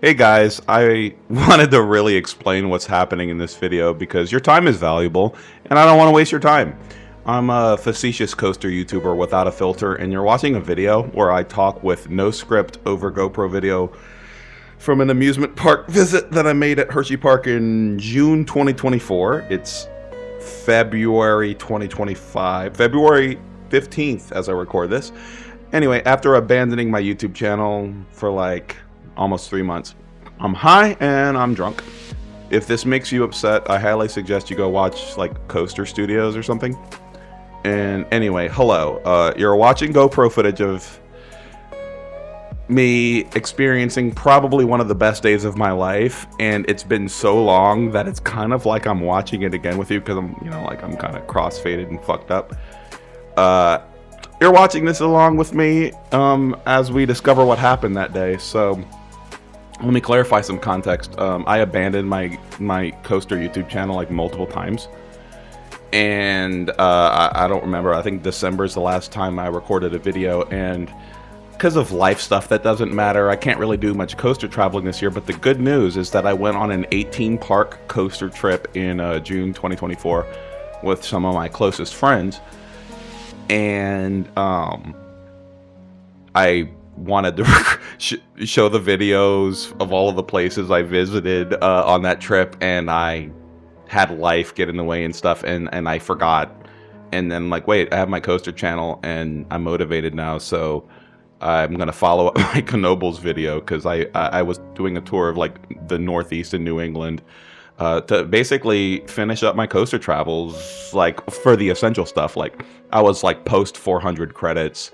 Hey guys, I wanted to really explain what's happening in this video because your time is valuable and I don't want to waste your time. I'm a facetious coaster YouTuber without a filter, and you're watching a video where I talk with no script over GoPro video from an amusement park visit that I made at Hersheypark in June 2024. It's February 2025, February 15th as I record this. Anyway, after abandoning my YouTube channel for like almost 3 months, I'm high and I'm drunk. If this makes you upset, I highly suggest you go watch like Coaster Studios or something. And anyway, hello. You're watching GoPro footage of me experiencing probably one of the best days of my life, and it's been so long that it's kind of like I'm watching it again with you because I'm kind of crossfaded and fucked up. You're watching this along with me as we discover what happened that day. So let me clarify some context. I abandoned my Coaster YouTube channel like multiple times, and I don't remember. I think December is the last time I recorded a video, and because of life stuff that doesn't matter, I can't really do much coaster traveling this year. But the good news is that I went on an 18-park coaster trip in June 2024 with some of my closest friends, and I wanted to show the videos of all of the places I visited on that trip, and I had life get in the way and stuff, and I forgot. And then like, wait, I have my coaster channel and I'm motivated now, so I'm gonna follow up my Knoebels video because I was doing a tour of like the Northeast and New England to basically finish up my coaster travels, like for the essential stuff. Like I was like post 400 credits,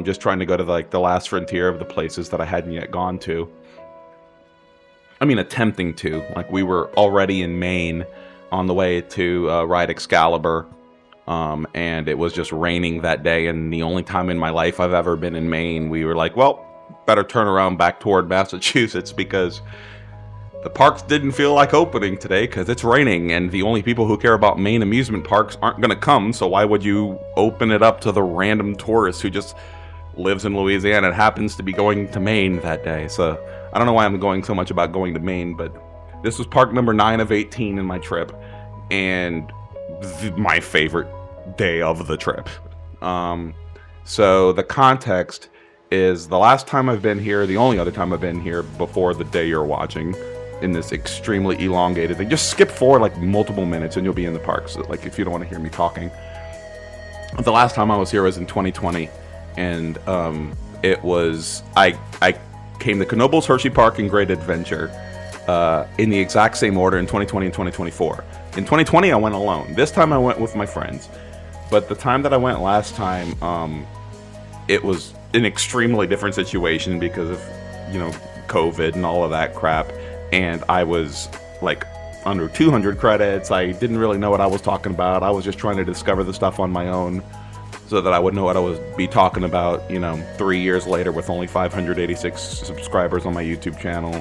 just trying to go to like the last frontier of the places that I hadn't yet gone to. I mean, attempting to. Like we were already in Maine on the way to ride Excalibur, and it was just raining that day, and the only time in my life I've ever been in Maine, we were like, well, better turn around back toward Massachusetts because the parks didn't feel like opening today because it's raining, and the only people who care about Maine amusement parks aren't going to come, so why would you open it up to the random tourist who just lives in Louisiana and happens to be going to Maine that day? So I don't know why I'm going so much about going to Maine, but this was park number 9 of 18 in my trip, and my favorite day of the trip. So the context is the last time I've been here, the only other time I've been here before the day you're watching, in this extremely elongated thing. Just skip forward like multiple minutes and you'll be in the park. So like if you don't want to hear me talking. The last time I was here was in 2020, and it was I came to Knoebels, Hersheypark, and Great Adventure in the exact same order in 2020 and 2024. In 2020 I went alone. This time I went with my friends. But the time that I went last time, it was an extremely different situation because of, COVID and all of that crap. And I was like under 200 credits. I didn't really know what I was talking about. I was just trying to discover the stuff on my own so that I would know what I would be talking about, 3 years later with only 586 subscribers on my YouTube channel.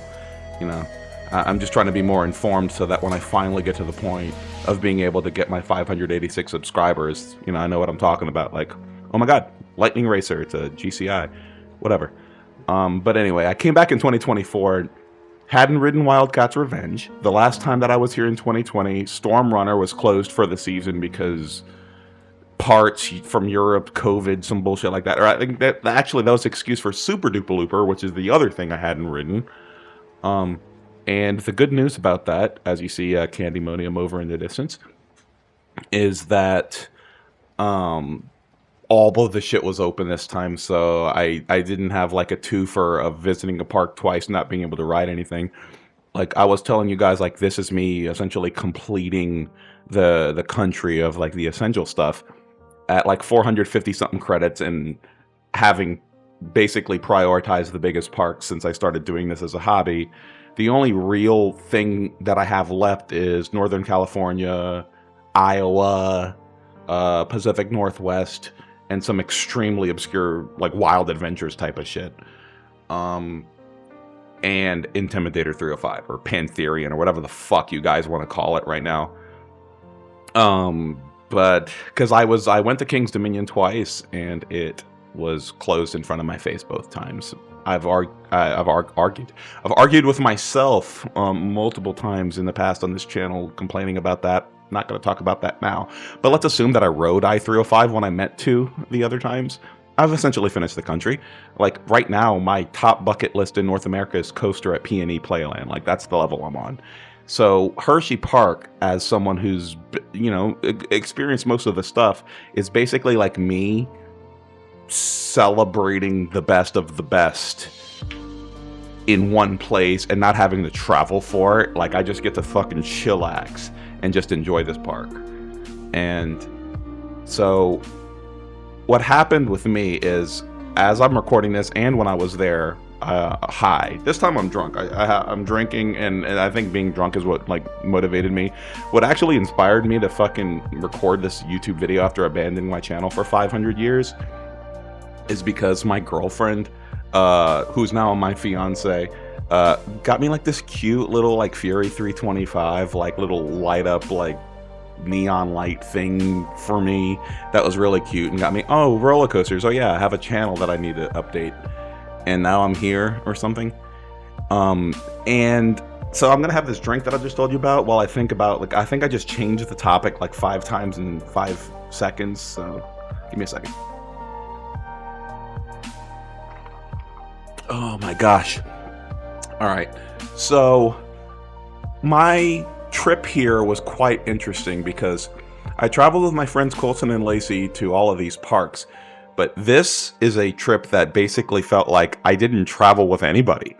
I'm just trying to be more informed so that when I finally get to the point of being able to get my 586 subscribers, I know what I'm talking about. Like, oh my God, Lightning Racer, it's a GCI, whatever. But anyway, I came back in 2024, hadn't ridden Wildcat's Revenge. The last time that I was here in 2020, Storm Runner was closed for the season because parts from Europe, COVID, some bullshit like that. Or I think that was an excuse for Super Duper Looper, which is the other thing I hadn't ridden. And the good news about that, as you see Candymonium over in the distance, is that all of the shit was open this time, so I didn't have like a twofer of visiting a park twice, not being able to ride anything. Like I was telling you guys, like this is me essentially completing the country of like the essential stuff at like 450 something credits, and having basically prioritized the biggest parks since I started doing this as a hobby. The only real thing that I have left is Northern California, Iowa, Pacific Northwest, and some extremely obscure, like Wild Adventures type of shit. And Intimidator 305 or Pantherian or whatever the fuck you guys want to call it right now. But because I went to King's Dominion twice and it was closed in front of my face both times. I've argued with myself multiple times in the past on this channel, complaining about that. Not going to talk about that now, but let's assume that I rode I-305 when I meant to the other times. I've essentially finished the country. Like right now, my top bucket list in North America is coaster at P&E Playland. Like that's the level I'm on. So Hersheypark, as someone who's, experienced most of the stuff, is basically like me celebrating the best of the best in one place and not having to travel for it. Like I just get to fucking chillax and just enjoy this park. And so what happened with me is, as I'm recording this and when I was there, high. This time I'm drunk. I'm drinking, and I think being drunk is what like motivated me. What actually inspired me to fucking record this YouTube video after abandoning my channel for 500 years is because my girlfriend, who's now my fiance, got me like this cute little like Fury 325 like little light up like neon light thing for me that was really cute, and got me, oh, roller coasters, oh yeah, I have a channel that I need to update, and now I'm here or something. And so I'm gonna have this drink that I just told you about while I think about, like, I think I just changed the topic like 5 times in 5 seconds, so give me a second. Oh my gosh. All right, so my trip here was quite interesting because I traveled with my friends Colson and Lacey to all of these parks, but this is a trip that basically felt like I didn't travel with anybody,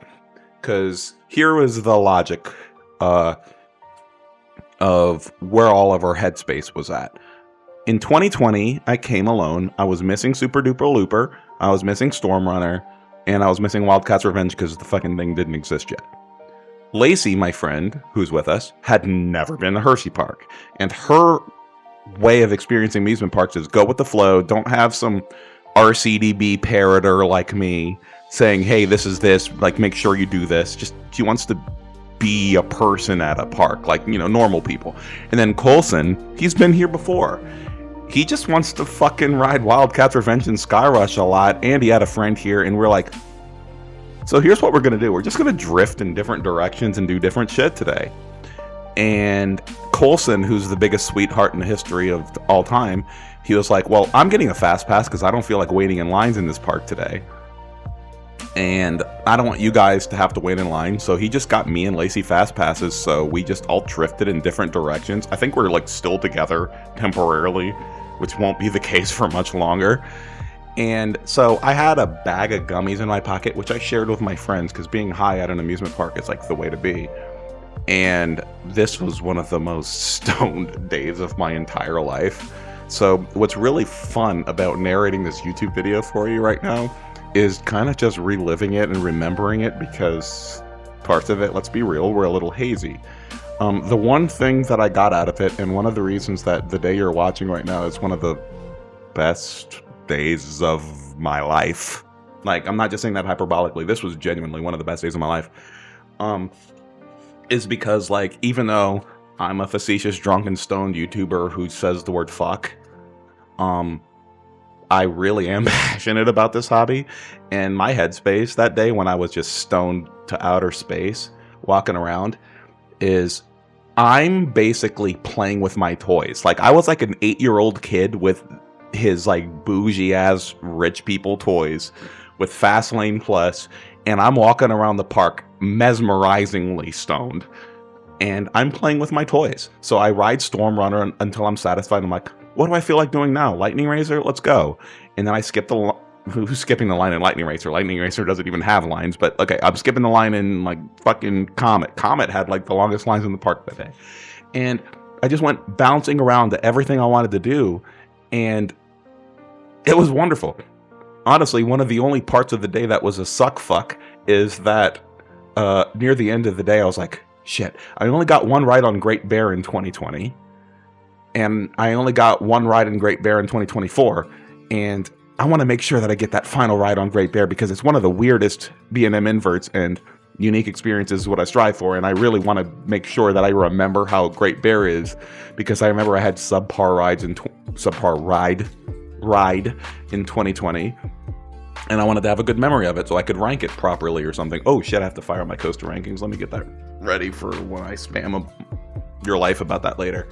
because here was the logic of where all of our headspace was at. In 2020, I came alone. I was missing Super Duper Looper, I was missing Storm Runner, and I was missing Wildcats Revenge because the fucking thing didn't exist yet. Lacey, my friend, who's with us, had never been to Hersheypark, and her way of experiencing amusement parks is go with the flow. Don't have some RCDB parroter like me saying, hey, this is this, like, make sure you do this. Just, she wants to be a person at a park, like, normal people. And then Colson, he's been here before. He just wants to fucking ride Wildcats Revenge and Sky Rush a lot, and he had a friend here, and we're like, so here's what we're going to do. We're just going to drift in different directions and do different shit today. And Colson, who's the biggest sweetheart in the history of all time, he was like, well, I'm getting a fast pass because I don't feel like waiting in lines in this park today. And I don't want you guys to have to wait in line. So he just got me and Lacey fast passes. So we just all drifted in different directions. I think we're like still together temporarily, which won't be the case for much longer. And so I had a bag of gummies in my pocket, which I shared with my friends because being high at an amusement park is like the way to be. And this was one of the most stoned days of my entire life. So what's really fun about narrating this YouTube video for you right now is kind of just reliving it and remembering it, because parts of it, let's be real, were a little hazy. The one thing that I got out of it, and one of the reasons that the day you're watching right now is one of the best days of my life. Like, I'm not just saying that hyperbolically. This was genuinely one of the best days of my life. Is because, like, even though I'm a facetious, drunken, stoned YouTuber who says the word fuck, I really am passionate about this hobby. And my headspace that day when I was just stoned to outer space, walking around, is I'm basically playing with my toys. Like, I was like an 8-year-old kid with his like bougie ass rich people toys with Fastlane Plus, and I'm walking around the park mesmerizingly stoned, and I'm playing with my toys. So I ride Storm Runner until I'm satisfied. I'm like, what do I feel like doing now? Lightning Racer? Let's go. And then I skip who's skipping the line in Lightning Racer? Lightning Racer doesn't even have lines, but okay, I'm skipping the line in like fucking Comet. Comet had like the longest lines in the park that day. And I just went bouncing around to everything I wanted to do, and it was wonderful. Honestly, one of the only parts of the day that was a suck fuck is that near the end of the day, I was like, shit, I only got one ride on Great Bear in 2020, and I only got one ride in Great Bear in 2024, and I want to make sure that I get that final ride on Great Bear because it's one of the weirdest B&M inverts, and unique experiences is what I strive for, and I really want to make sure that I remember how Great Bear is, because I remember I had subpar ride in 2020, and I wanted to have a good memory of it so I could rank it properly or something. Oh shit, I have to fire up my coaster rankings. Let me get that ready for when I spam your life about that later.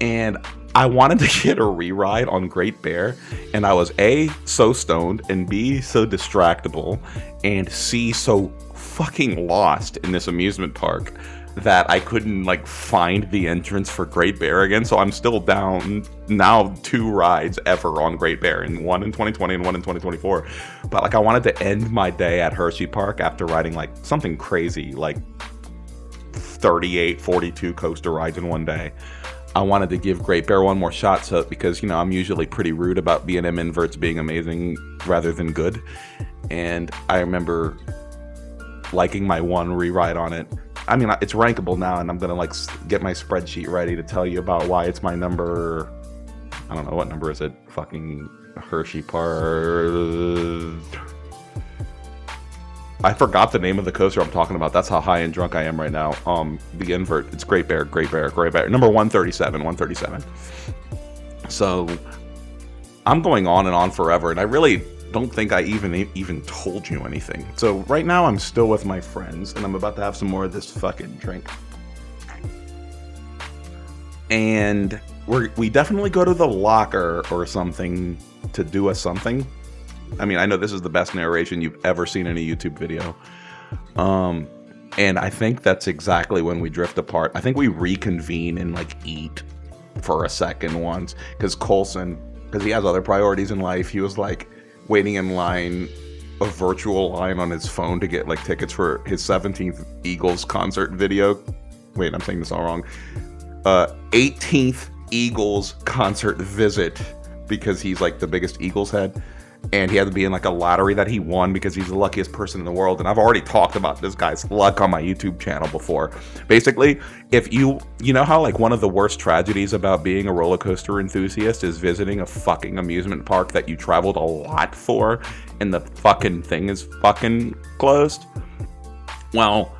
And I wanted to get a re-ride on Great Bear, and I was A, so stoned, and B, so distractible, and C, so fucking lost in this amusement park that I couldn't like find the entrance for Great Bear again. So I'm still down now 2 rides ever on Great Bear, and one in 2020 and one in 2024. But like I wanted to end my day at Hersheypark after riding like something crazy, like 38, 42 coaster rides in one day. I wanted to give Great Bear one more shot, so because, you know, I'm usually pretty rude about B&M inverts being amazing rather than good. And I remember liking my one re-ride on it. I mean, it's rankable now, and I'm gonna like get my spreadsheet ready to tell you about why it's my number. I don't know, what number is it? Fucking Hersheypark. I forgot the name of the coaster I'm talking about. That's how high and drunk I am right now. The invert. It's Great Bear. Number 137. So I'm going on and on forever, and I really don't think I even told you anything. So right now I'm still with my friends, and I'm about to have some more of this fucking drink. And we definitely go to the locker or something to do a something. I mean, I know this is the best narration you've ever seen in a YouTube video. And I think that's exactly when we drift apart. I think we reconvene and like eat for a second once, because Coulson, because he has other priorities in life, he was like waiting in line, a virtual line on his phone to get like tickets for his 17th Eagles concert video. Wait, I'm saying this all wrong. 18th Eagles concert visit, because he's like the biggest Eagles head. And he had to be in like a lottery that he won because he's the luckiest person in the world. And I've already talked about this guy's luck on my YouTube channel before. Basically, if you know how like one of the worst tragedies about being a roller coaster enthusiast is visiting a fucking amusement park that you traveled a lot for, and the fucking thing is fucking closed? Well,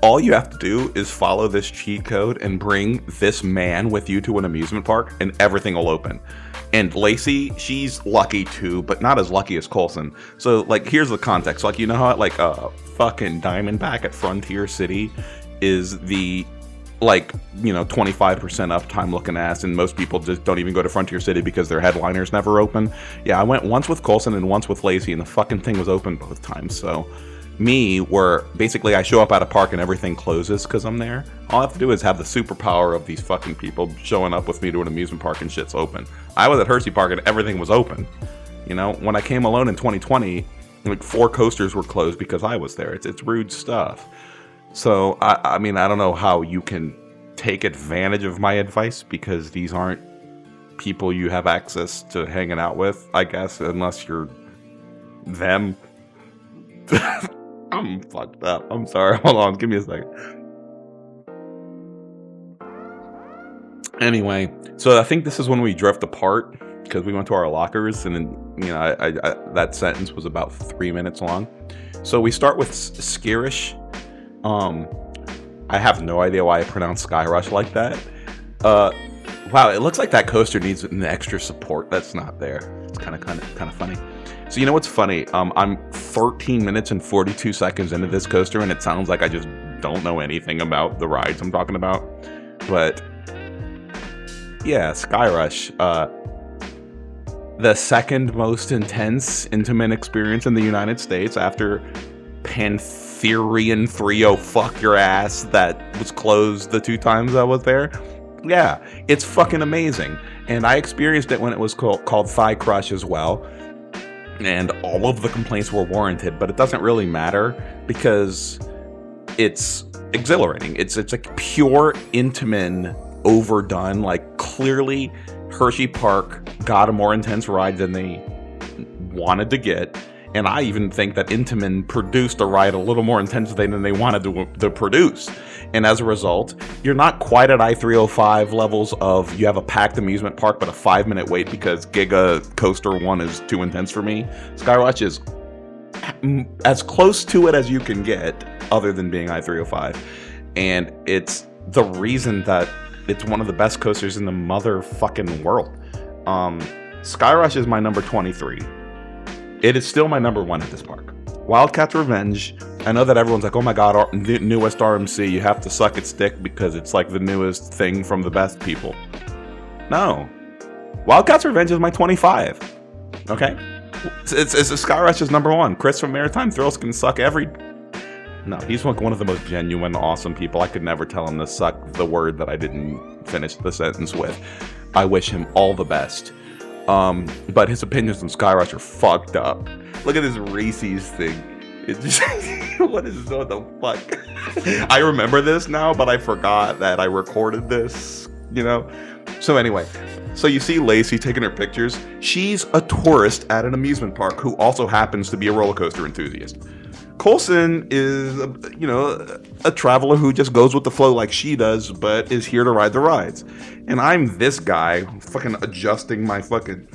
all you have to do is follow this cheat code and bring this man with you to an amusement park, and everything will open. And Lacey, she's lucky too, but not as lucky as Coulson. So, like, here's the context. Like, you know how, like, fucking Diamondback at Frontier City is the, like, you know, 25% uptime looking ass, and most people just don't even go to Frontier City because their headliners never open? Yeah, I went once with Coulson and once with Lacey, and the fucking thing was open both times. So, where basically I show up at a park and everything closes because I'm there. All I have to do is have the superpower of these fucking people showing up with me to an amusement park and shit's open. I was at Hersheypark and everything was open. You know, when I came alone in 2020, like 4 coasters were closed because I was there. It's rude stuff. So, I mean, I don't know how you can take advantage of my advice, because these aren't people you have access to hanging out with, I guess, unless you're them. I'm fucked up. I'm sorry. Hold on. Give me a second. Anyway, so I think this is when we drift apart, because we went to our lockers, and then, you know, I that sentence was about 3 minutes long. So we start with Skirish. I have no idea why I pronounced Skyrush like that. Wow, it looks like that coaster needs an extra support that's not there. It's kind of funny. So you know what's funny? I'm 13 minutes and 42 seconds into this coaster, and it sounds like I just don't know anything about the rides I'm talking about. But yeah, Skyrush, the second most intense intimate experience in the United States after Pantherian 30 fuck your ass that was closed the 2 times I was there. Yeah, it's fucking amazing. And I experienced it when it was called Thigh Crush as well. And all of the complaints were warranted, but it doesn't really matter because it's exhilarating. It's like pure Intamin overdone. Like, clearly Hersheypark got a more intense ride than they wanted to get. And I even think that Intamin produced a ride a little more intense than they wanted to produce. And as a result, you're not quite at I-305 levels of you have a packed amusement park but a 5-minute wait because Giga Coaster 1 is too intense for me. Skyrush is as close to it as you can get, other than being I-305. And it's the reason that it's one of the best coasters in the motherfucking world. Skyrush is my number 23. It is still my number one at this park. Wildcats Revenge. I know that everyone's like, oh my god, newest RMC, you have to suck its dick because it's like the newest thing from the best people. No. Wildcats Revenge is my 25. Okay? It's Sky Rush is number one. Chris from Maritime Thrills can suck every... No, he's like one of the most genuine, awesome people. I could never tell him to suck the word that I didn't finish the sentence with. I wish him all the best. But his opinions on Sky Rush are fucked up. Look at this Reese's thing. It's just... what the fuck? I remember this now, but I forgot that I recorded this, you know? So anyway, so you see Lacey taking her pictures. She's a tourist at an amusement park who also happens to be a roller coaster enthusiast. Coulson is, a traveler who just goes with the flow like she does, but is here to ride the rides. And I'm this guy fucking adjusting my fucking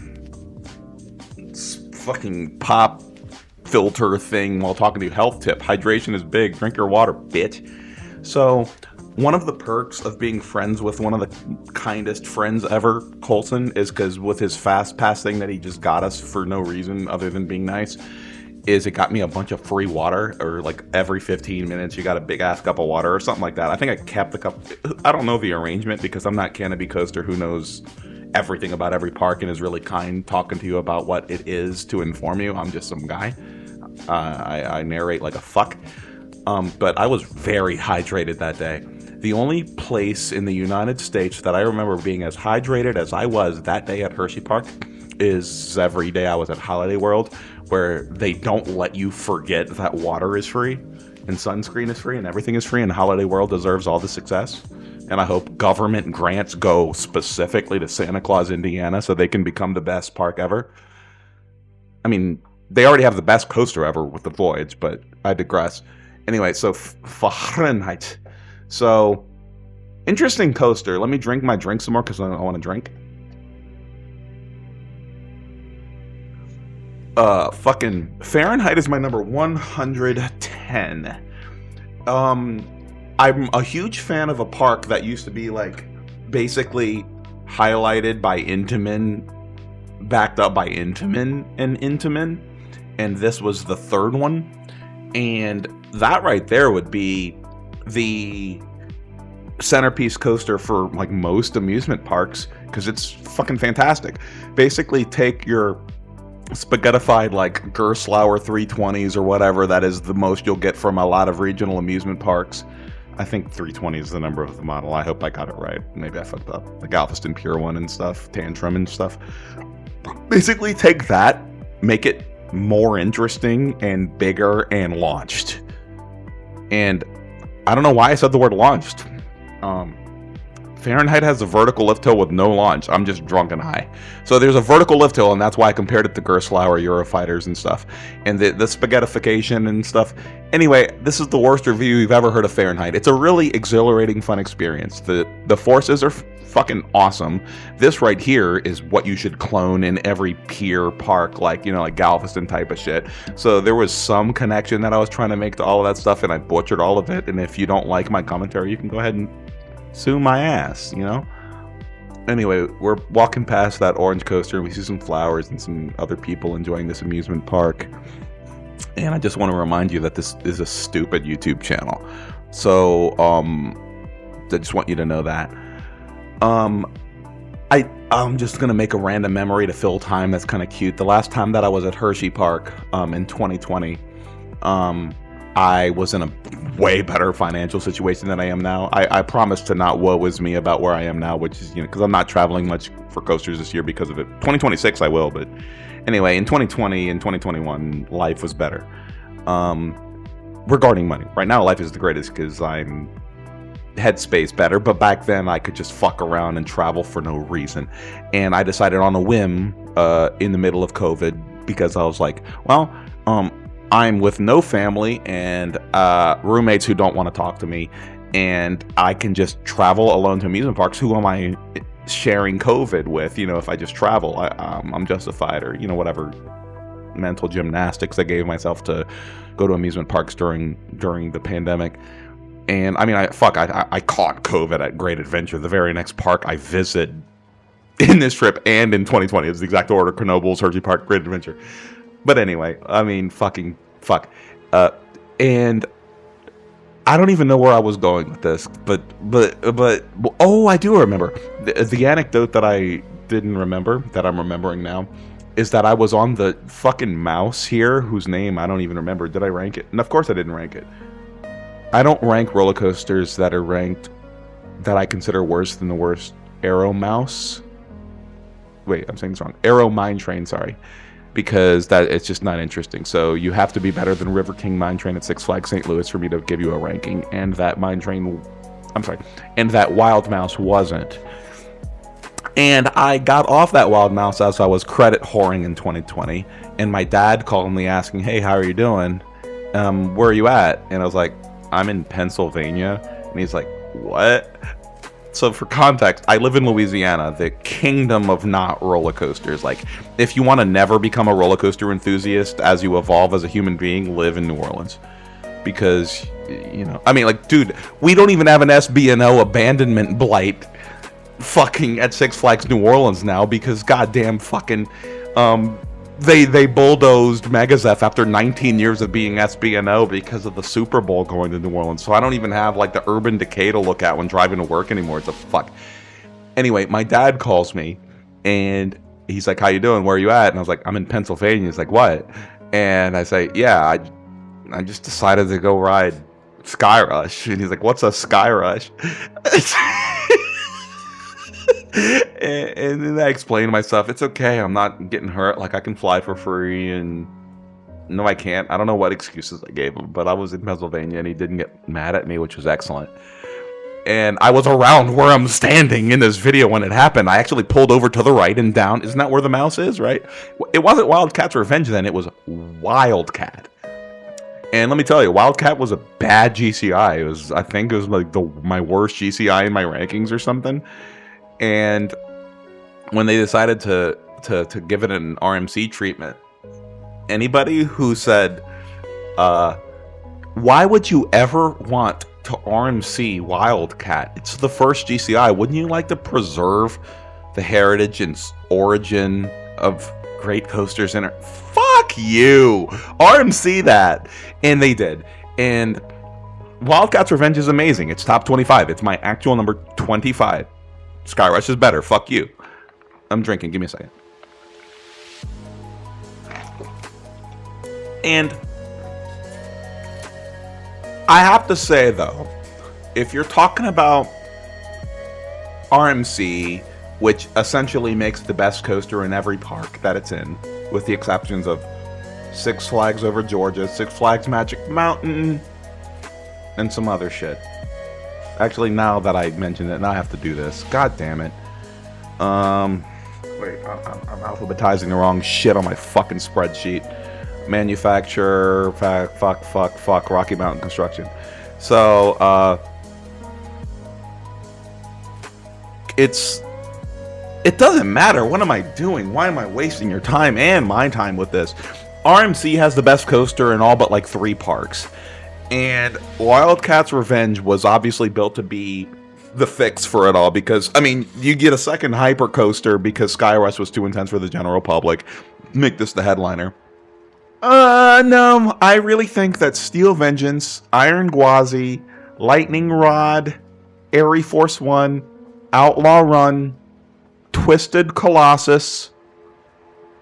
pop filter thing while talking to you. Health tip: hydration is big. Drink your water, bitch. So one of the perks of being friends with one of the kindest friends ever, Coulson, is because with his fast pass thing that he just got us for no reason other than being nice, is it got me a bunch of free water, or like every 15 minutes you got a big ass cup of water or something like that. I think I kept the cup. I don't know the arrangement because I'm not Canopy Coaster who knows everything about every park and is really kind talking to you about what it is to inform you. I'm just some guy. I narrate like a fuck. But I was very hydrated that day. The only place in the United States that I remember being as hydrated as I was that day at Hersheypark is every day I was at Holiday World, where they don't let you forget that water is free and sunscreen is free and everything is free, and Holiday World deserves all the success. And I hope government grants go specifically to Santa Claus, Indiana, so they can become the best park ever. I mean, they already have the best coaster ever with the Voyage, but I digress. Anyway, so Fahrenheit. So, interesting coaster. Let me drink my drink some more because I want to drink. Fucking Fahrenheit is my number 110. I'm a huge fan of a park that used to be like basically highlighted by Intamin, backed up by Intamin and Intamin, and this was the third one. And that right there would be the centerpiece coaster for like most amusement parks because it's fucking fantastic. Basically take your spaghettified like Gerstlauer 320s or whatever that is the most you'll get from a lot of regional amusement parks. I think 320 is the number of the model. I hope I got it right. Maybe I fucked up. The Galveston Pure one and stuff, Tantrum and stuff. Basically take that, make it more interesting and bigger and launched. And I don't know why I said the word launched. Fahrenheit has a vertical lift hill with no launch. I'm just drunk and high. So there's a vertical lift hill, and that's why I compared it to Gerstlauer Eurofighters and stuff. And the spaghettification and stuff. Anyway, this is the worst review you've ever heard of Fahrenheit. It's a really exhilarating, fun experience. The forces are fucking awesome. This right here is what you should clone in every pier park, like Galveston type of shit. So there was some connection that I was trying to make to all of that stuff, and I butchered all of it. And if you don't like my commentary, you can go ahead and sue my ass, Anyway, we're walking past that orange coaster and we see some flowers and some other people enjoying this amusement park. And I just want to remind you that this is a stupid YouTube channel. So, I just want you to know that. I'm just going to make a random memory to fill time that's kind of cute. The last time that I was at Hersheypark, in 2020, I was in a way better financial situation than I am now. I promise to not woe is me about where I am now, which is, because I'm not traveling much for coasters this year because of it. 2026 I will, but anyway, in 2020 and 2021, life was better. Regarding money. Right now, life is the greatest because I'm headspace better, but back then I could just fuck around and travel for no reason. And I decided on a whim in the middle of COVID because I was like, well, I'm with no family and roommates who don't want to talk to me, and I can just travel alone to amusement parks. Who am I sharing COVID with? If I just travel, I'm justified, or whatever mental gymnastics I gave myself to go to amusement parks during the pandemic. And I mean, I caught COVID at Great Adventure, the very next park I visit in this trip and in 2020. It's the exact order: Knoebels, Hersheypark, Great Adventure. But anyway, I mean, fucking fuck. And I don't even know where I was going with this, but oh, I do remember. The anecdote that I didn't remember, that I'm remembering now, is that I was on the fucking mouse here, whose name I don't even remember. Did I rank it? And of course I didn't rank it. I don't rank roller coasters that are ranked that I consider worse than the worst. Aero Mouse. Wait, I'm saying this wrong. Aero Mine Train, sorry. Because that it's just not interesting. So you have to be better than River King Mine Train at Six Flags St. Louis for me to give you a ranking. And that Mine Train, and that Wild Mouse wasn't. And I got off that Wild Mouse as I was credit whoring in 2020. And my dad called me asking, hey, how are you doing? Where are you at? And I was like, I'm in Pennsylvania. And he's like, what? So for context, I live in Louisiana, the kingdom of not roller coasters. Like, if you want to never become a roller coaster enthusiast as you evolve as a human being, live in New Orleans. Because, you know, I mean, like, dude, we don't even have an SB&O abandonment blight fucking at Six Flags New Orleans now because goddamn fucking, they bulldozed Megazeth after 19 years of being SB&O because of the Super Bowl going to New Orleans. So I don't even have like the urban decay to look at when driving to work anymore. It's a fuck. Anyway, my dad calls me and he's like, how you doing? Where are you at? And I was like, I'm in Pennsylvania. He's like, what? And I say, yeah, I just decided to go ride Sky Rush. And he's like, what's a Sky Rush? And then I explained myself. It's okay. I'm not getting hurt. Like, I can fly for free. And no, I can't. I don't know what excuses I gave him, but I was in Pennsylvania and he didn't get mad at me, which was excellent. And I was around where I'm standing in this video when it happened. I actually pulled over to the right and down. Isn't that where the mouse is, right? It wasn't Wildcat's Revenge then. It was Wildcat. And let me tell you, Wildcat was a bad GCI. I think it was like my worst GCI in my rankings or something. And when they decided to give it an RMC treatment, anybody who said, why would you ever want to RMC Wildcat? It's the first GCI. Wouldn't you like to preserve the heritage and origin of great coasters in it? Fuck you! RMC that! And they did. And Wildcat's Revenge is amazing. It's top 25. It's my actual number 25. Sky Rush is better. Fuck you. I'm drinking. Give me a second. And I have to say, though, if you're talking about RMC, which essentially makes the best coaster in every park that it's in, with the exceptions of Six Flags Over Georgia, Six Flags Magic Mountain, and some other shit. Actually, now that I mentioned it, now I have to do this. God damn it. Wait, I'm alphabetizing the wrong shit on my fucking spreadsheet. Manufacturer, fuck, Rocky Mountain Construction. So, it doesn't matter. What am I doing? Why am I wasting your time and my time with this? RMC has the best coaster in all but like 3 parks. And Wildcat's Revenge was obviously built to be the fix for it all because, I mean, you get a second hyper coaster because Sky Rush was too intense for the general public. Make this the headliner. No, I really think that Steel Vengeance, Iron Gwazi, Lightning Rod, Airy Force 1, Outlaw Run, Twisted Colossus,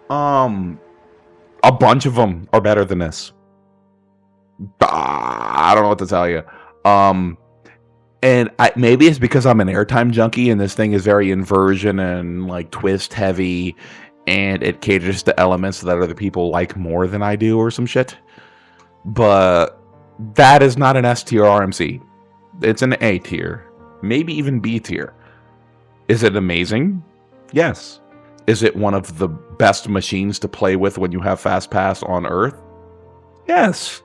a bunch of them are better than this. I don't know what to tell you. And maybe it's because I'm an airtime junkie and this thing is very inversion and like twist heavy and it caters to elements that other people like more than I do or some shit. But that is not an S tier RMC. It's an A tier, maybe even B tier. Is it amazing? Yes. Is it one of the best machines to play with when you have Fast Pass on Earth? Yes.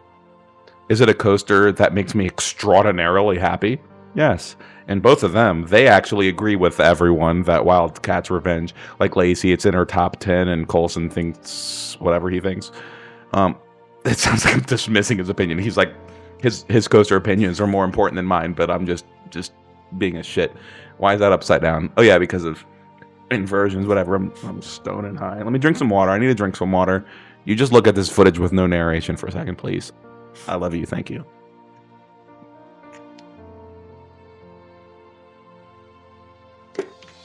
Is it a coaster that makes me extraordinarily happy? Yes. And both of them, they actually agree with everyone that Wildcat's Revenge, like Lacey, it's in her top 10, and Coulson thinks whatever he thinks. It sounds like I'm dismissing his opinion. He's like, his coaster opinions are more important than mine, but I'm just being a shit. Why is that upside down? Oh yeah, because of inversions, whatever. I'm stoned and high. Let me drink some water. I need to drink some water. You just look at this footage with no narration for a second, please. I love you. Thank you.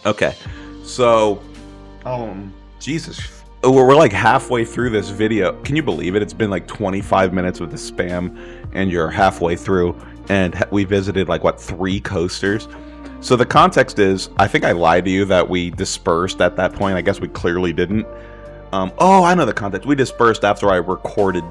Okay, so, Jesus. We're like halfway through this video. Can you believe it? It's been like 25 minutes with the spam, and you're halfway through, and we visited like, what, 3 coasters? So the context is, I think I lied to you that we dispersed at that point. I guess we clearly didn't. Oh, I know the context. We dispersed after I recorded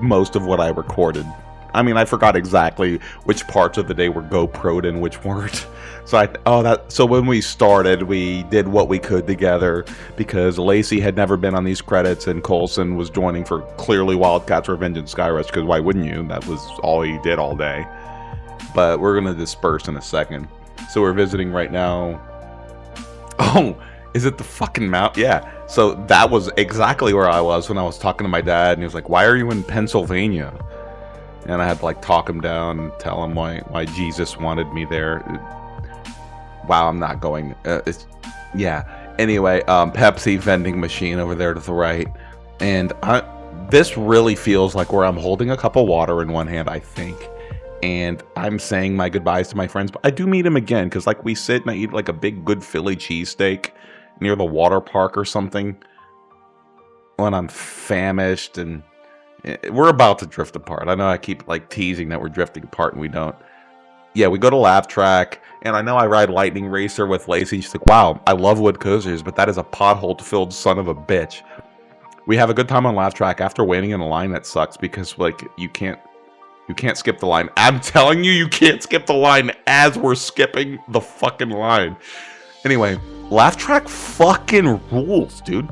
most of what I recorded. I mean, I forgot exactly which parts of the day were GoPro'd and which weren't. So when we started, we did what we could together because Lacey had never been on these credits and Coulson was joining for clearly Wildcats Revenge and Skyrush, because why wouldn't you? That was all he did all day. But we're going to disperse in a second. So we're visiting right now. Oh, is it the fucking mount? Yeah. So that was exactly where I was when I was talking to my dad, and he was like, "Why are you in Pennsylvania?" And I had to like talk him down and tell him why Jesus wanted me there. Wow, I'm not going. Yeah. Anyway, Pepsi vending machine over there to the right, and this really feels like where I'm holding a cup of water in one hand, I think, and I'm saying my goodbyes to my friends. But I do meet him again because like we sit and I eat like a big good Philly cheesesteak near the water park or something when I'm famished, and we're about to drift apart. I know I keep like teasing that we're drifting apart and we don't. Yeah, we go to Laugh Track, and I know I ride Lightning Racer with Lacey. She's like, "Wow, I love wood coasters, but that is a pothole-filled son of a bitch." We have a good time on Laugh Track after waiting in a line that sucks because like you can't skip the line. I'm telling you, you can't skip the line as we're skipping the fucking line. Anyway, Laugh Track fucking rules, dude.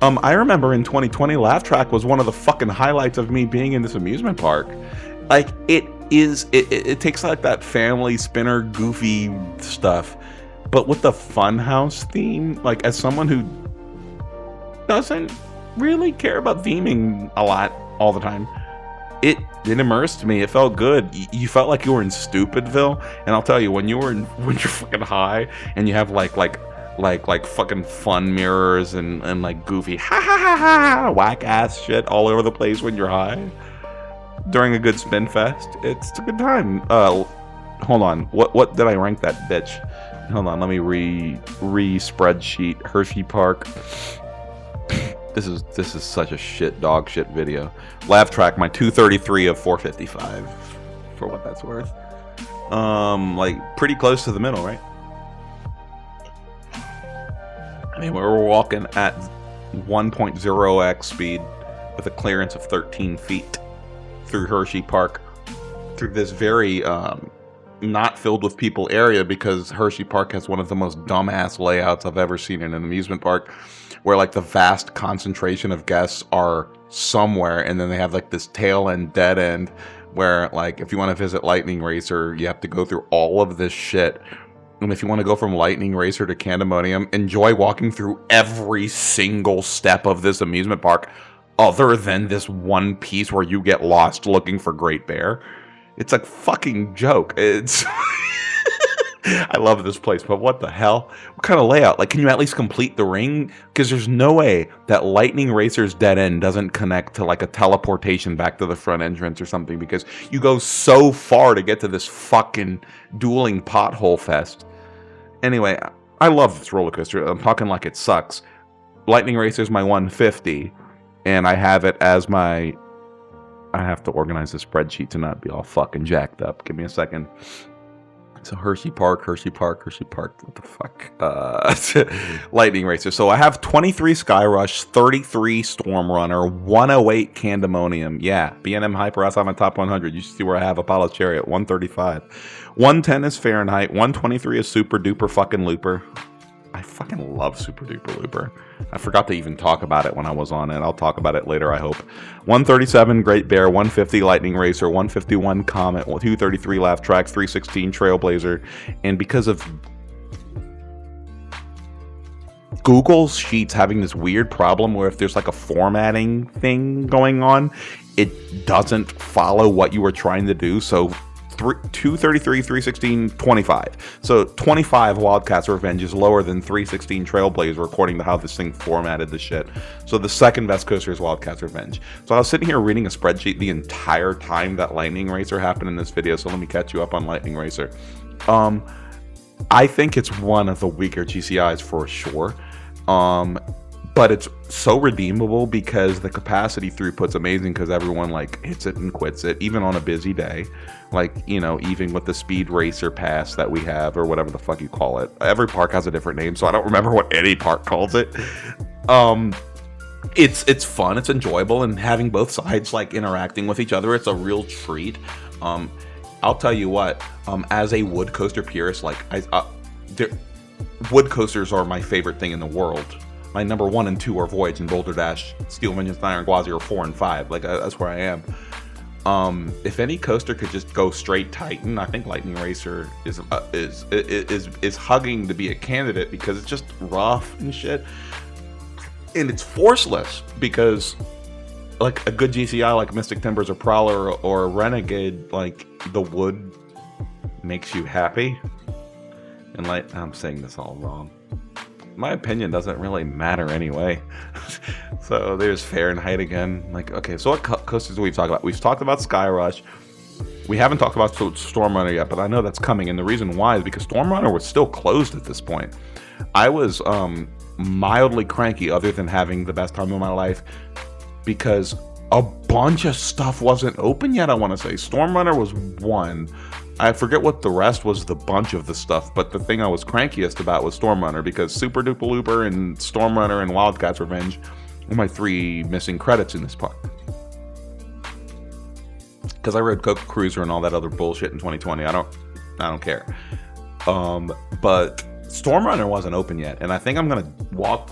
I remember in 2020, Laugh Track was one of the fucking highlights of me being in this amusement park. Like, it takes like that family spinner goofy stuff, but with the funhouse theme, like as someone who doesn't really care about theming a lot all the time, it immersed me. It felt good. You felt like you were in Stupidville, and I'll tell you, when you're fucking high and you have like fucking fun mirrors and like goofy whack ass shit all over the place when you're high during a good spin fest, it's a good time. Hold on, what did I rank that bitch? Hold on, let me re spreadsheet. Hersheypark. This is such a dog shit video. Laugh Track, my 233 of 455, for what that's worth. Like pretty close to the middle, right? I mean, we're walking at 1.0x speed with a clearance of 13 feet through Hersheypark, through this very not filled with people area, because Hersheypark has one of the most dumbass layouts I've ever seen in an amusement park, where like the vast concentration of guests are somewhere, and then they have like this tail end, dead end, where like if you want to visit Lightning Racer, you have to go through all of this shit. And if you want to go from Lightning Racer to Candemonium, enjoy walking through every single step of this amusement park, other than this one piece where you get lost looking for Great Bear. It's a fucking joke. It's I love this place, but what the hell? What kind of layout? Like, can you at least complete the ring? Because there's no way that Lightning Racer's dead end doesn't connect to like a teleportation back to the front entrance or something, because you go so far to get to this fucking dueling pothole fest. Anyway, I love this roller coaster. I'm talking like it sucks. Lightning Racer's my 150, and I have it as my... I have to organize the spreadsheet to not be all fucking jacked up. Give me a second. So Hersheypark, what the fuck? Lightning Racer. So I have 23 Skyrush, 33 Storm Runner, 108 Candemonium. Yeah, B&M Hyper S on my top 100. You should see where I have Apollo Chariot, 135. 110 is Fahrenheit, 123 is Super Duper fucking Looper. I fucking love Super Duper Looper. I forgot to even talk about it when I was on it. I'll talk about it later, I hope. 137 Great Bear, 150 Lightning Racer, 151 Comet, 233 Laugh Track, 316 Trailblazer. And because of Google Sheets having this weird problem where if there's like a formatting thing going on, it doesn't follow what you were trying to do. So 233, 316, 25. So 25 Wildcats Revenge is lower than 316 Trailblazer according to how this thing formatted the shit. So the second best coaster is Wildcats Revenge. So I was sitting here reading a spreadsheet the entire time that Lightning Racer happened in this video, so let me catch you up on Lightning Racer. I think it's one of the weaker GCIs for sure. But it's so redeemable because the capacity throughput's amazing because everyone like hits it and quits it, even on a busy day. Like, you know, even with the Speed Racer Pass that we have, or whatever the fuck you call it. Every park has a different name, so I don't remember what any park calls it. It's fun, it's enjoyable, and having both sides like interacting with each other, it's a real treat. I'll tell you what, as a wood coaster purist, like wood coasters are my favorite thing in the world. My number 1 and 2 are Voyage and Boulder Dash. Steel Vengeance, Iron Gwazi are 4 and 5. Like that's where I am. If any coaster could just go straight Titan, I think Lightning Racer is hugging to be a candidate because it's just rough and shit, and it's forceless because like a good GCI like Mystic Timbers or Prowler or Renegade, like the wood makes you happy. And like I'm saying this all wrong. My opinion doesn't really matter anyway. So there's Fahrenheit again. Like, okay, so what coasters do we talk about? We've talked about Sky Rush. We haven't talked about Storm Runner yet, but I know that's coming. And the reason why is because Storm Runner was still closed at this point. I was mildly cranky, other than having the best time of my life, because a bunch of stuff wasn't open yet, I want to say. Storm Runner was one. I forget what the rest was, the bunch of the stuff, but the thing I was crankiest about was Storm Runner, because Super Duper Looper and Storm Runner and Wildcats Revenge were my 3 missing credits in this park. Because I rode Coca Cruiser and all that other bullshit in 2020. I don't care. But Storm Runner wasn't open yet, and I think I'm gonna walk.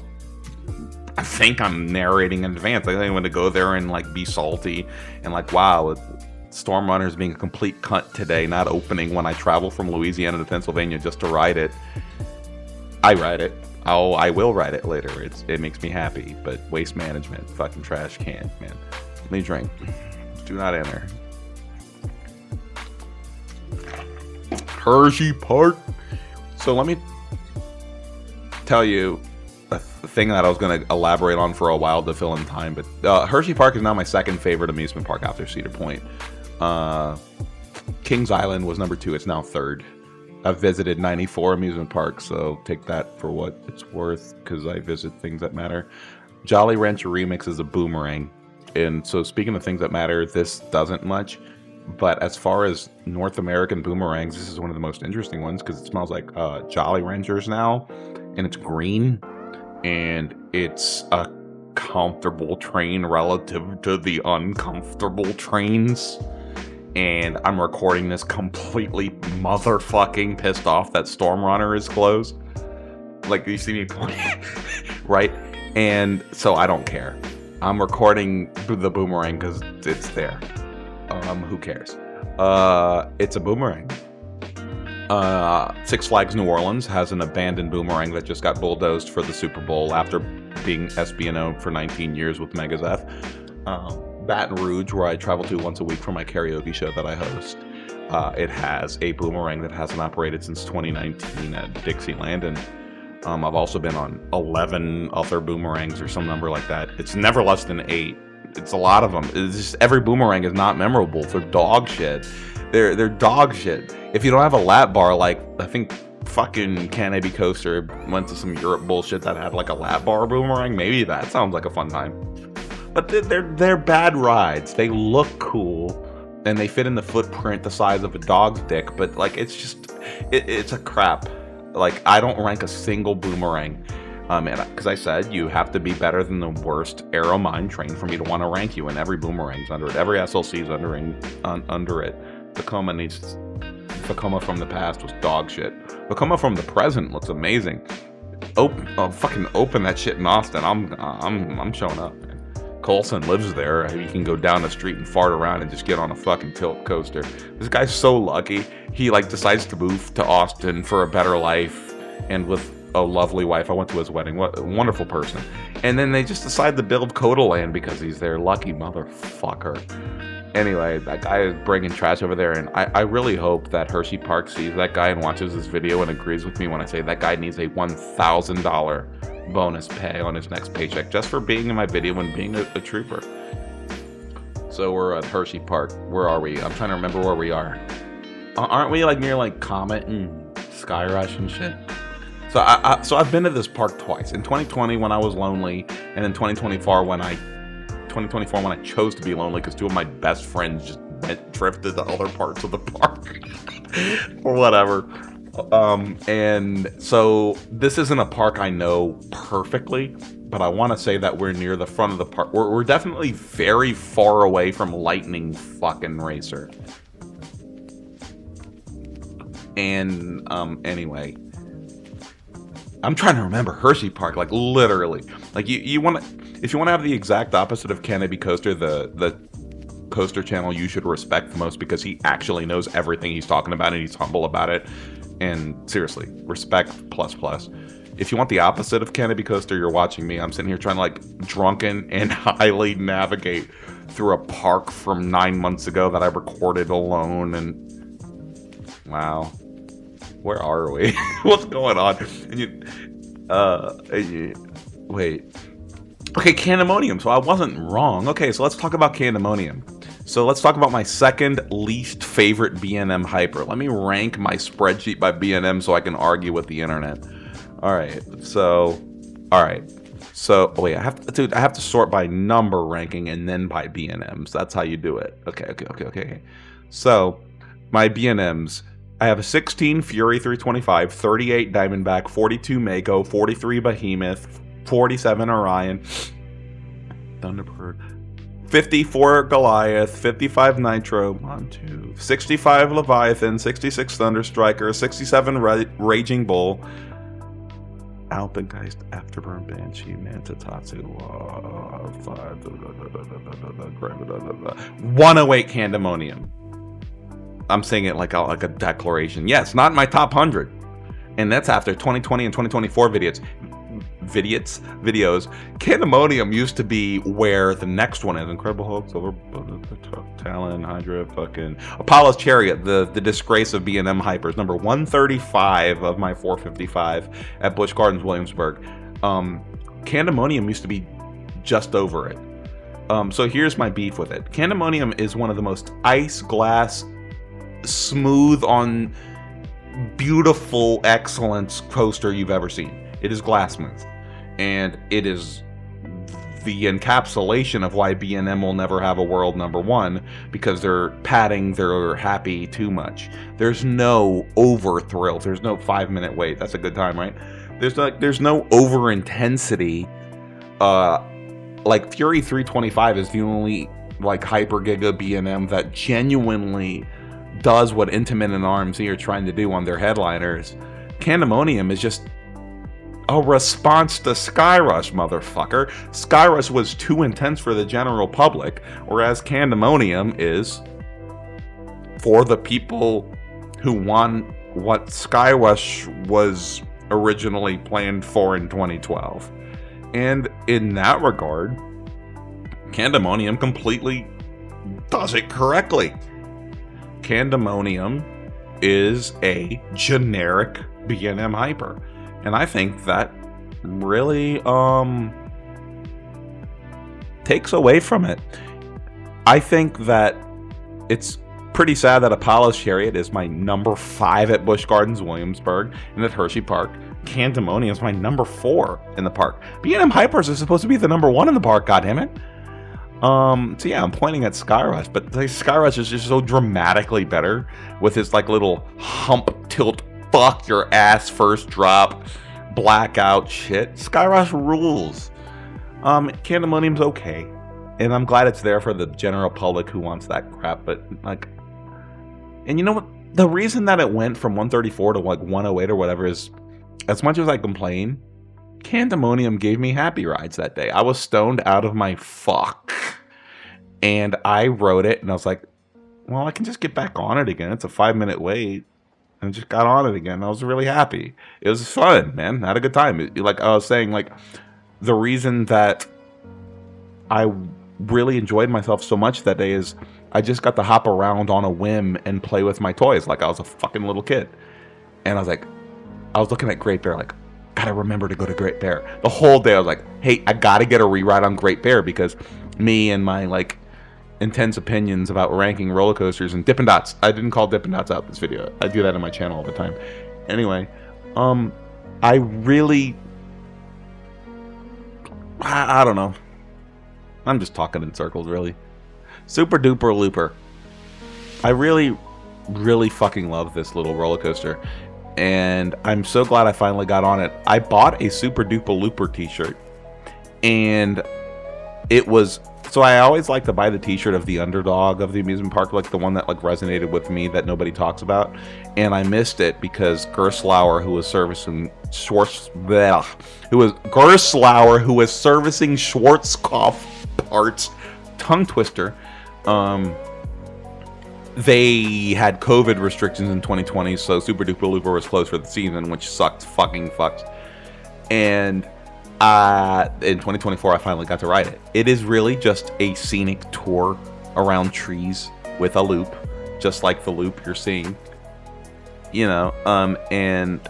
I think I'm narrating in advance. I think I'm gonna go there and like be salty and like, wow, Storm Runner is being a complete cunt today, not opening when I travel from Louisiana to Pennsylvania just to ride it. I ride it. I will ride it later. It makes me happy. But waste management, fucking trash can, man. Let me drink. Do not enter. Hersheypark. So let me tell you a thing that I was going to elaborate on for a while to fill in time. But Hersheypark is now my second favorite amusement park after Cedar Point. Kings Island was number 2. It's now 3rd. I've visited 94 amusement parks, so take that for what it's worth, because I visit things that matter. Jolly Rancher Remix is a boomerang, and so speaking of things that matter, this doesn't much. But as far as North American boomerangs, this is one of the most interesting ones because it smells like Jolly Ranchers now, and it's green, and it's a comfortable train relative to the uncomfortable trains. And I'm recording this completely motherfucking pissed off that Storm Runner is closed. Like, you see me point, right? And so I don't care. I'm recording the boomerang because it's there. Who cares? It's a boomerang. Six Flags New Orleans has an abandoned boomerang that just got bulldozed for the Super Bowl after being SB&O for 19 years with Megazeth. Baton Rouge, where I travel to once a week for my karaoke show that I host, it has a boomerang that hasn't operated since 2019 at Dixieland, and I've also been on 11 other boomerangs or some number like that. It's never less than 8. It's a lot of them. It's just every boomerang is not memorable. They're dog shit. They're dog shit. If you don't have a lap bar, like I think fucking Canopy Coaster went to some Europe bullshit that had like a lap bar boomerang, maybe that sounds like a fun time. But they're bad rides. They look cool and they fit in the footprint the size of a dog's dick, but like it's just it's a crap. Like, I don't rank a single boomerang. Because I said you have to be better than the worst Aero Mine train for me to want to rank you, and every boomerang's under it. Every SLC's under it. Vekoma from the past was dog shit. Vekoma from the present looks amazing. Fucking open that shit in Austin. I'm showing up, man. Colson lives there. He can go down the street and fart around and just get on a fucking tilt coaster. This guy's so lucky. He like decides to move to Austin for a better life, and with a lovely wife. I went to his wedding. What a wonderful person. And then they just decide to build Coda Land because he's there. Lucky motherfucker. Anyway, that guy is bringing trash over there, and I really hope that Hersheypark sees that guy and watches this video and agrees with me when I say that guy needs a $1,000 bonus pay on his next paycheck just for being in my video and being a trooper. So we're at Hersheypark. Where are we? I'm trying to remember where we are. Aren't we like near like Comet and Sky Rush and shit? So I've been to this park twice. In 2020 when I was lonely, and in 2024 when I chose to be lonely because two of my best friends just drifted to other parts of the park or whatever. And so this isn't a park I know perfectly, but I want to say that we're near the front of the park. We're definitely very far away from Lightning fucking Racer. And anyway, I'm trying to remember Hersheypark, like literally. Like you want to, if you want to have the exact opposite of Can I Be Coaster, the coaster channel you should respect the most because he actually knows everything he's talking about and he's humble about it. And seriously, respect plus. If you want the opposite of Can I Be Coaster, you're watching me. I'm sitting here trying to like drunken and highly navigate through a park from 9 months ago that I recorded alone. And wow, where are we? What's going on? Wait. Okay, Candemonium. So I wasn't wrong. Okay, so let's talk about Candemonium. So let's talk about my second least favorite B&M hyper. Let me rank my spreadsheet by B&M so I can argue with the internet. All right. So wait, I have to sort by number ranking and then by B&Ms. That's how you do it. Okay. So my B&Ms, I have a 16 Fury 325, 38 Diamondback, 42 Mako, 43 Behemoth, 47 Orion, Thunderbird, 54 Goliath, 55 Nitro, 65 Leviathan, 66 Thunderstriker, 67 Raging Bull, Alpengeist, Afterburn, Banshee, Manta Tatsu, 108 Candemonium. I'm saying it like a declaration. Yes, not in my top 100. And that's after 2020 and 2024 videos. Candemonium used to be where the next one is. Incredible Hulk, Silver Talon, Hydra, fucking Apollo's Chariot, the disgrace of B&M hypers, number 135 of my 455 at Busch Gardens, Williamsburg. Candemonium used to be just over it. So here's my beef with it. Candemonium is one of the most ice glass, smooth on beautiful excellence coaster you've ever seen. It is glass smooth, and it is the encapsulation of why B&M will never have a world number one, because they're padding their happy too much. There's no over thrill. There's no 5-minute wait. That's a good time, right? There's no over intensity. Like Fury 325 is the only like hyper giga B&M that genuinely does what Intamin and RMZ are trying to do on their headliners. Candemonium is just a response to Sky Rush, motherfucker. Sky Rush was too intense for the general public, whereas Candemonium is for the people who want what Sky Rush was originally planned for in 2012. And in that regard, Candemonium completely does it correctly. Candemonium is a generic B&M hyper, and I think that really takes away from it. I think that it's pretty sad that Apollo's Chariot is my number 5 at Busch Gardens, Williamsburg, and at Hersheypark. Candemonium is my number 4 in the park. B&M hypers are supposed to be the number 1 in the park, goddammit. So yeah, I'm pointing at Sky Rush, but the Sky Rush is just so dramatically better with his like little hump tilt, fuck your ass first drop, blackout shit. Sky Rush rules. Candemonium's okay, and I'm glad it's there for the general public who wants that crap. But like, and you know what? The reason that it went from 134 to like 108 or whatever is, as much as I complain, Candemonium gave me happy rides that day. I was stoned out of my fuck, and I rode it, and I was like, well, I can just get back on it again. It's a 5-minute wait. And just got on it again. I was really happy. It was fun, man. I had a good time. Like I was saying, like the reason that I really enjoyed myself so much that day is I just got to hop around on a whim and play with my toys like I was a fucking little kid. And I was like, I was looking at Great Bear like, gotta remember to go to Great Bear. The whole day I was like, hey, I gotta get a reride on Great Bear, because me and my like intense opinions about ranking roller coasters and Dippin' Dots. I didn't call Dippin' Dots out this video. I do that on my channel all the time. Anyway, I really, I don't know. I'm just talking in circles, really. Super Duper Looper. I really, really fucking love this little roller coaster, and I'm so glad I finally got on it. I bought a Super Duper Looper t-shirt, and it was, so I always like to buy the t-shirt of the underdog of the amusement park, like the one that like resonated with me that nobody talks about, and I missed it because Gerstlauer, who was servicing Schwarzkopf parts, tongue twister, they had COVID restrictions in 2020, so Super Duper Looper was closed for the season, which fucked. And in 2024, I finally got to ride it. It is really just a scenic tour around trees with a loop, just like the loop you're seeing, you know, and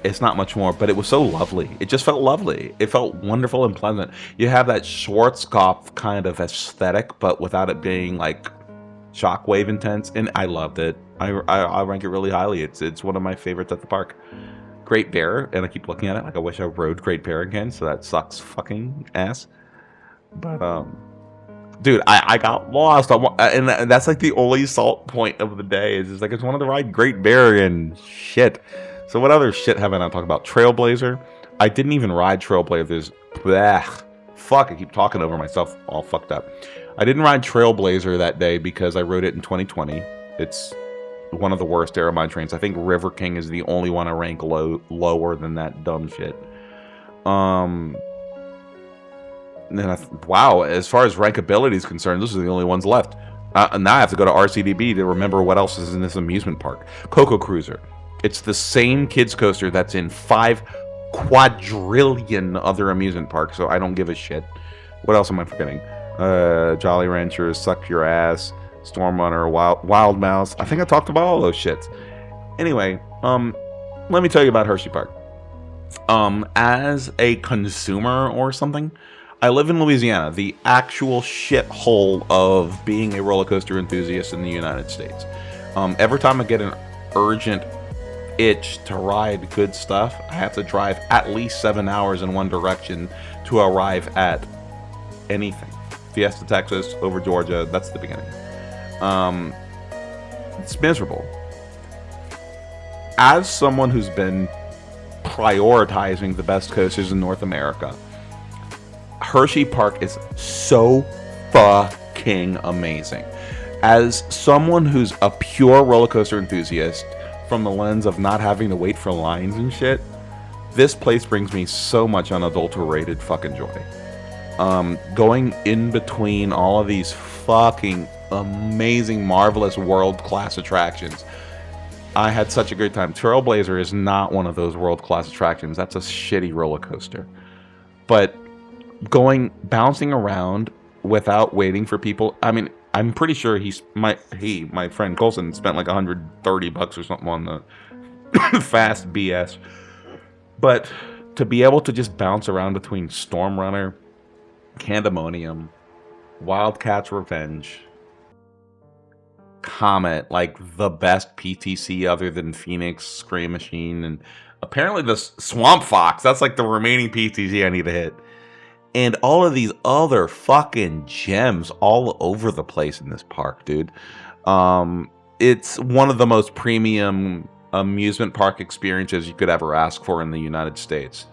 it's not much more, but it was so lovely. It just felt lovely. It felt wonderful and pleasant. You have that Schwarzkopf kind of aesthetic, but without it being like shockwave intense, and I loved it. I rank it really highly. It's one of my favorites at the park. Great Bear, and I keep looking at it like I wish I rode Great Bear again, so that sucks fucking ass. But dude, I got lost, and that's like the only salt point of the day. Is just like I just wanted to ride Great Bear and shit. So what other shit haven't I talked about? Trailblazer. I didn't even ride Trailblazers. Blech. Fuck, I keep talking over myself, all fucked up. I didn't ride Trailblazer that day because I rode it in 2020. It's one of the worst Aeromine trains. I think River King is the only one I rank lower than that dumb shit. Then wow, as far as rankability is concerned, this is the only ones left. Now I have to go to RCDB to remember what else is in this amusement park. Coco Cruiser. It's the same kids coaster that's in 5 quadrillion other amusement parks, so I don't give a shit. What else am I forgetting? Jolly Ranchers, Suck Your Ass, Storm Runner, Wild Mouse. I think I talked about all those shits. Anyway, let me tell you about Hersheypark. As a consumer or something, I live in Louisiana, the actual shithole of being a roller coaster enthusiast in the United States. Every time I get an urgent itch to ride good stuff, I have to drive at least 7 hours in one direction to arrive at anything. Fiesta, Texas, over Georgia, that's the beginning. It's miserable. As someone who's been prioritizing the best coasters in North America, Hersheypark is so fucking amazing. As someone who's a pure roller coaster enthusiast, from the lens of not having to wait for lines and shit, this place brings me so much unadulterated fucking joy. Going in between all of these fucking amazing, marvelous, world-class attractions, I had such a great time. Trailblazer is not one of those world-class attractions. That's a shitty roller coaster. But bouncing around without waiting for people, I mean, I'm pretty sure my friend Colson spent like $130 or something on the fast BS. But to be able to just bounce around between Storm Runner, Candemonium, Wildcat's Revenge, Comet, like the best PTC other than Phoenix, Scream Machine, and apparently the Swamp Fox. That's like the remaining PTC I need to hit. And all of these other fucking gems all over the place in this park, dude. It's one of the most premium amusement park experiences you could ever ask for in the United States.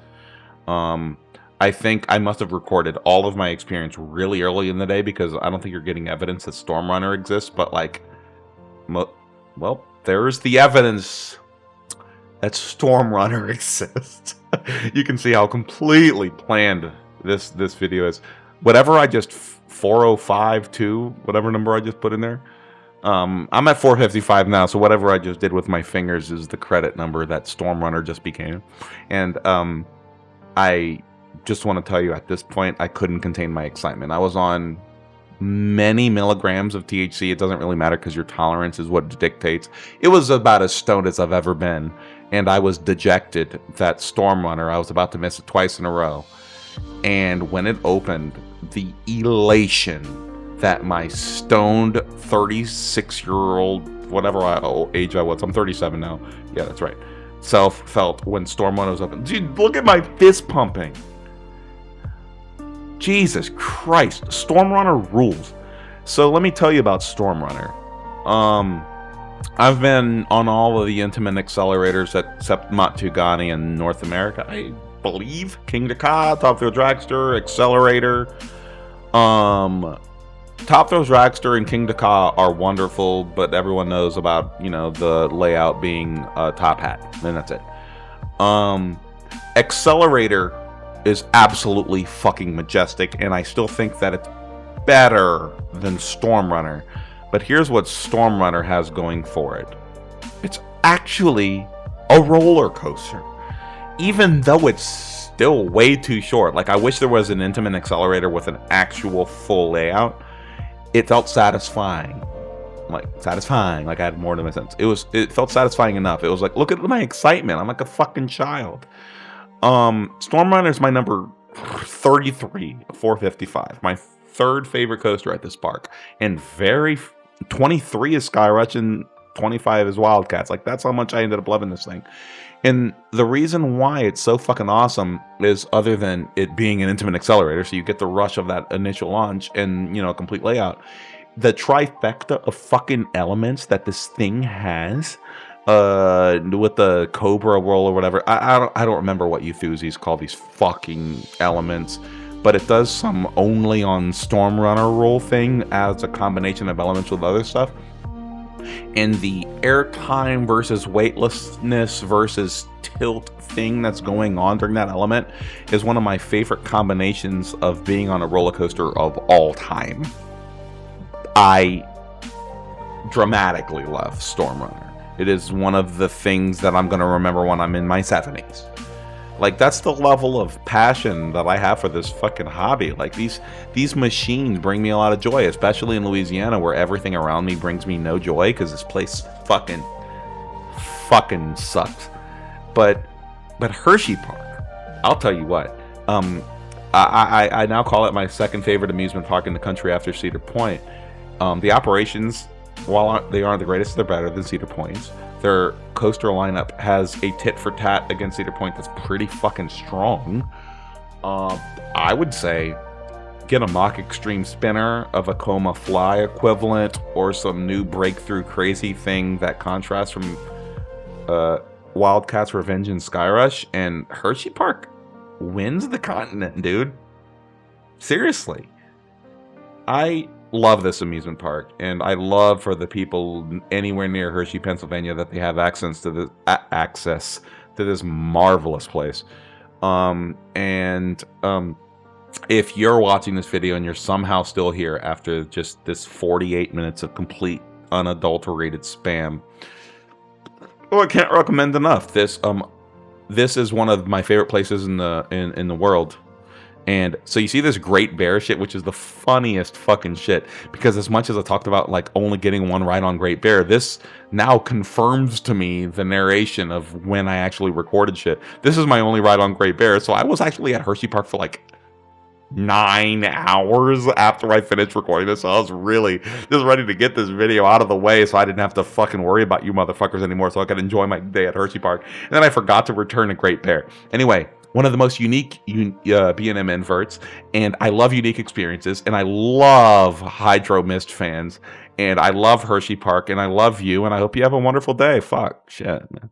I think I must have recorded all of my experience really early in the day because I don't think you're getting evidence that Storm Runner exists, but like, well, there's the evidence that Storm Runner exists. You can see how completely planned this video is. Whatever I just 4052, whatever number I just put in there. I'm at 455 now, so whatever I just did with my fingers is the credit number that Storm Runner just became. And I just want to tell you at this point, I couldn't contain my excitement. I was on many milligrams of THC. It doesn't really matter because your tolerance is what dictates. It was about as stoned as I've ever been, and I was dejected that Storm Runner. I was about to miss it twice in a row. And when it opened, the elation that my stoned 36-year-old, whatever age I was, I'm 37 now. Yeah, that's right. Self felt when Storm Runner was open. Dude, look at my fist pumping. Jesus Christ, Storm Runner rules. So let me tell you about Storm Runner. I've been on all of the intimate accelerators except Matugani in North America. I believe King Ka, Top Thrill Dragster, Accelerator. Top Thrill Dragster and King Ka are wonderful, but everyone knows about, you know, the layout being top hat, and that's it. Accelerator is absolutely fucking majestic, and I still think that it's better than Storm Runner. But here's what Storm Runner has going for it. It's actually a roller coaster. Even though it's still way too short. Like, I wish there was an intimate accelerator with an actual full layout. It felt satisfying. Like I had more to my sense. It felt satisfying enough. It was like, look at my excitement. I'm like a fucking child. Storm Runner is my number 33, 455. My third favorite coaster at this park. And 23 is Skyrush and 25 is Wildcats. Like, that's how much I ended up loving this thing. And the reason why it's so fucking awesome is, other than it being an intimate accelerator, so you get the rush of that initial launch and, you know, a complete layout, the trifecta of fucking elements that this thing has, with the Cobra roll or whatever. I don't remember what you enthusiasts call these fucking elements, but it does some only on Storm Runner roll thing as a combination of elements with other stuff. And the airtime versus weightlessness versus tilt thing that's going on during that element is one of my favorite combinations of being on a roller coaster of all time. I dramatically love Storm Runner. It is one of the things that I'm going to remember when I'm in my 70s. Like, that's the level of passion that I have for this fucking hobby. Like, these machines bring me a lot of joy, especially in Louisiana, where everything around me brings me no joy because this place fucking sucks. But Hersheypark, I'll tell you what. I now call it my second favorite amusement park in the country after Cedar Point. The operations, while they aren't the greatest, they're better than Cedar Point's. Their coaster lineup has a tit for tat against Cedar Point that's pretty fucking strong. I would say get a mock extreme spinner of a Coma Fly equivalent, or some new breakthrough crazy thing that contrasts from Wildcats Revenge and Skyrush, and Hersheypark wins the continent, dude. Seriously. I love this amusement park, and I love for the people anywhere near Hershey, Pennsylvania, that they have access to this marvelous place. If you're watching this video and you're somehow still here after just this 48 minutes of complete unadulterated spam, I can't recommend enough. This is one of my favorite places in the world. And so you see this Great Bear shit, which is the funniest fucking shit, because as much as I talked about like only getting one ride on Great Bear, this now confirms to me the narration of when I actually recorded shit. This is my only ride on Great Bear, so I was actually at Hersheypark for like 9 hours after I finished recording this. So I was really just ready to get this video out of the way so I didn't have to fucking worry about you motherfuckers anymore, so I could enjoy my day at Hersheypark. And then I forgot to return to Great Bear. Anyway, one of the most unique B&M inverts, and I love unique experiences, and I love Hydro Mist fans, and I love Hersheypark, and I love you, and I hope you have a wonderful day. Fuck, shit, man.